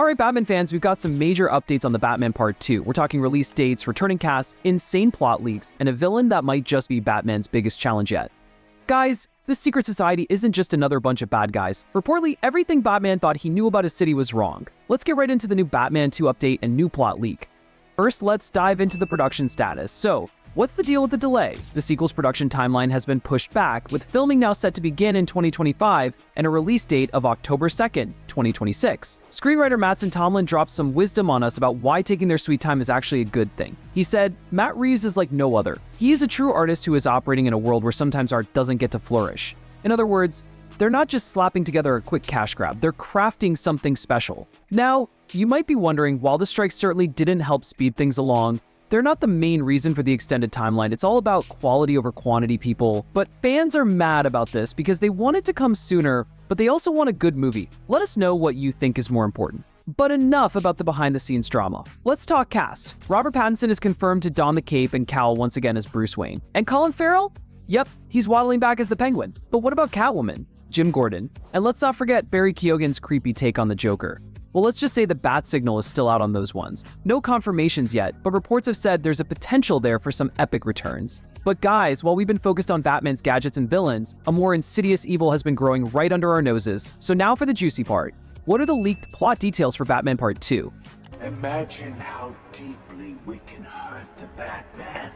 Alright Batman fans, we've got some major updates on The Batman Part 2. We're talking release dates, returning cast, insane plot leaks, and a villain that might just be Batman's biggest challenge yet. Guys, this secret society isn't just another bunch of bad guys. Reportedly, everything Batman thought he knew about his city was wrong. Let's get right into the new Batman 2 update and new plot leak. First, let's dive into the production status. So, what's the deal with the delay? The sequel's production timeline has been pushed back, with filming now set to begin in 2025 and a release date of October 2nd, 2026. Screenwriter Mattson Tomlin dropped some wisdom on us about why taking their sweet time is actually a good thing. He said, "Matt Reeves is like no other. He is a true artist who is operating in a world where sometimes art doesn't get to flourish." In other words, they're not just slapping together a quick cash grab, they're crafting something special. Now, you might be wondering, while the strike certainly didn't help speed things along, they're not the main reason for the extended timeline. It's all about quality over quantity, people. But fans are mad about this because they want it to come sooner, but they also want a good movie. Let us know what you think is more important. But enough about the behind-the-scenes drama. Let's talk cast. Robert Pattinson is confirmed to don the cape and cowl once again as Bruce Wayne. And Colin Farrell? Yep, he's waddling back as the Penguin. But what about Catwoman? Jim Gordon. And let's not forget Barry Keoghan's creepy take on the Joker. Well, let's just say the bat signal is still out on those ones. No confirmations yet, but reports have said there's a potential there for some epic returns. But guys, while we've been focused on Batman's gadgets and villains, a more insidious evil has been growing right under our noses. So now for the juicy part. What are the leaked plot details for Batman Part 2? Imagine how deeply we can hurt the Batman.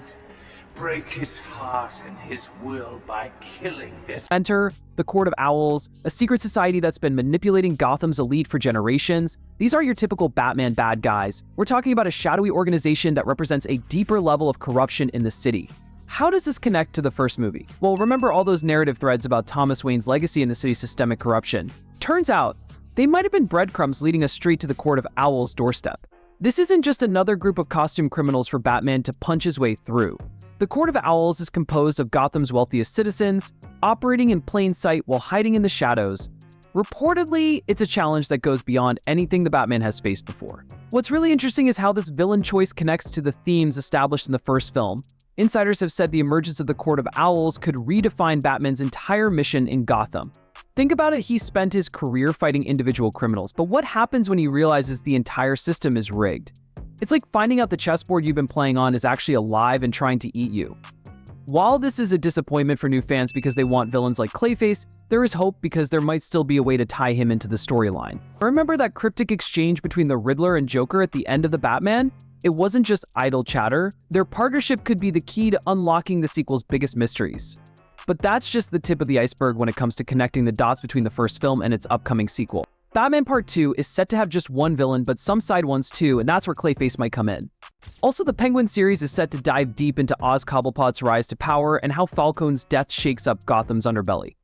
Break his heart and his will by killing this. Enter the Court of Owls, a secret society that's been manipulating Gotham's elite for generations. These aren't your typical Batman bad guys. We're talking about a shadowy organization that represents a deeper level of corruption in the city. How does this connect to the first movie? Well, remember all those narrative threads about Thomas Wayne's legacy in the city's systemic corruption? Turns out, they might have been breadcrumbs leading us straight to the Court of Owls' doorstep. This isn't just another group of costume criminals for Batman to punch his way through. The Court of Owls is composed of Gotham's wealthiest citizens, operating in plain sight while hiding in the shadows. Reportedly, it's a challenge that goes beyond anything the Batman has faced before. What's really interesting is how this villain choice connects to the themes established in the first film. Insiders have said the emergence of the Court of Owls could redefine Batman's entire mission in Gotham. Think about it, he spent his career fighting individual criminals, but what happens when he realizes the entire system is rigged? It's like finding out the chessboard you've been playing on is actually alive and trying to eat you. While this is a disappointment for new fans because they want villains like Clayface, there is hope because there might still be a way to tie him into the storyline. Remember that cryptic exchange between the Riddler and Joker at the end of The Batman? It wasn't just idle chatter. Their partnership could be the key to unlocking the sequel's biggest mysteries. But that's just the tip of the iceberg when it comes to connecting the dots between the first film and its upcoming sequel. Batman Part 2 is set to have just one villain, but some side ones too, and that's where Clayface might come in. Also, the Penguin series is set to dive deep into Oz Cobblepot's rise to power and how Falcone's death shakes up Gotham's underbelly.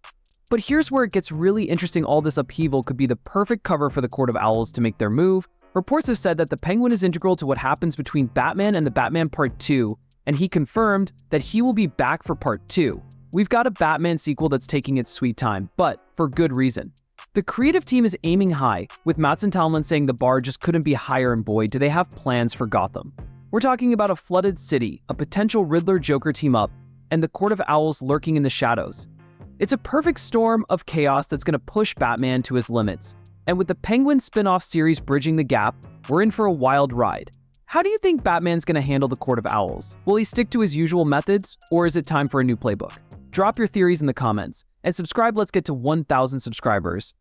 But here's where it gets really interesting. All this upheaval could be the perfect cover for the Court of Owls to make their move. Reports have said that the Penguin is integral to what happens between Batman and the Batman Part 2, and he confirmed that he will be back for Part 2. We've got a Batman sequel that's taking its sweet time, but for good reason. The creative team is aiming high, with Mattson Tomlin saying the bar just couldn't be higher, and boy, do they have plans for Gotham. We're talking about a flooded city, a potential Riddler-Joker team-up, and the Court of Owls lurking in the shadows. It's a perfect storm of chaos that's going to push Batman to his limits. And with the Penguin spin-off series bridging the gap, we're in for a wild ride. How do you think Batman's going to handle the Court of Owls? Will he stick to his usual methods, or is it time for a new playbook? Drop your theories in the comments, and subscribe. Let's get to 1,000 subscribers.